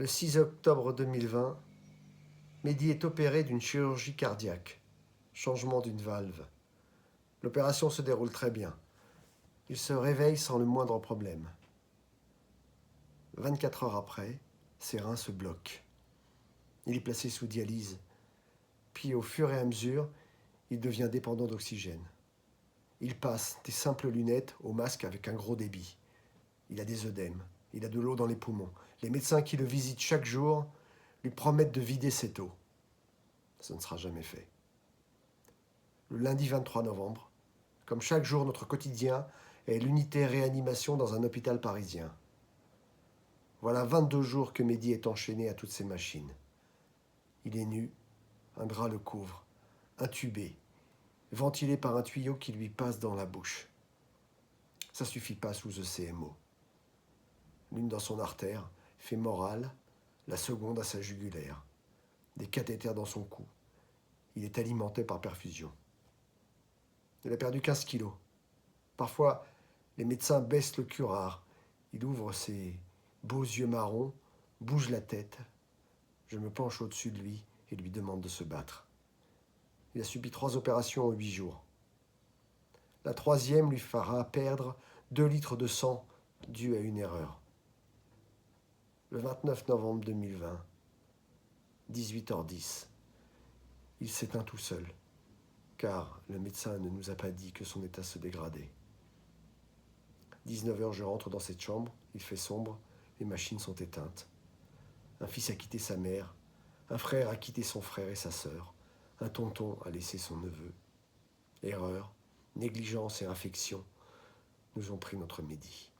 Le 6 octobre 2020, Mehdi est opéré d'une chirurgie cardiaque, changement d'une valve. L'opération se déroule très bien. Il se réveille sans le moindre problème. 24 heures après, ses reins se bloquent. Il est placé sous dialyse. Puis au fur et à mesure, il devient dépendant d'oxygène. Il passe des simples lunettes au masque avec un gros débit. Il a des œdèmes, il a de l'eau dans les poumons. Les médecins qui le visitent chaque jour lui promettent de vider cette eau. Ça ne sera jamais fait. Le lundi 23 novembre, comme chaque jour, notre quotidien est l'unité réanimation dans un hôpital parisien. Voilà 22 jours que Mehdi est enchaîné à toutes ces machines. Il est nu, un drap le couvre, intubé, ventilé par un tuyau qui lui passe dans la bouche. Ça suffit pas sous ECMO. L'une dans son artère fémorale, la seconde à sa jugulaire. Des cathéters dans son cou. Il est alimenté par perfusion. Il a perdu 15 kilos. Parfois, les médecins baissent le curare. Il ouvre ses beaux yeux marrons, bouge la tête. Je me penche au-dessus de lui et lui demande de se battre. Il a subi 3 opérations en 8 jours. La troisième lui fera perdre 2 litres de sang dû à une erreur. Le 29 novembre 2020, 18h10, il s'éteint tout seul, car le médecin ne nous a pas dit que son état se dégradait. 19h, je rentre dans cette chambre, il fait sombre, les machines sont éteintes. Un fils a quitté sa mère, un frère a quitté son frère et sa sœur, un tonton a laissé son neveu. Erreur, négligence et infection nous ont pris notre Mehdi.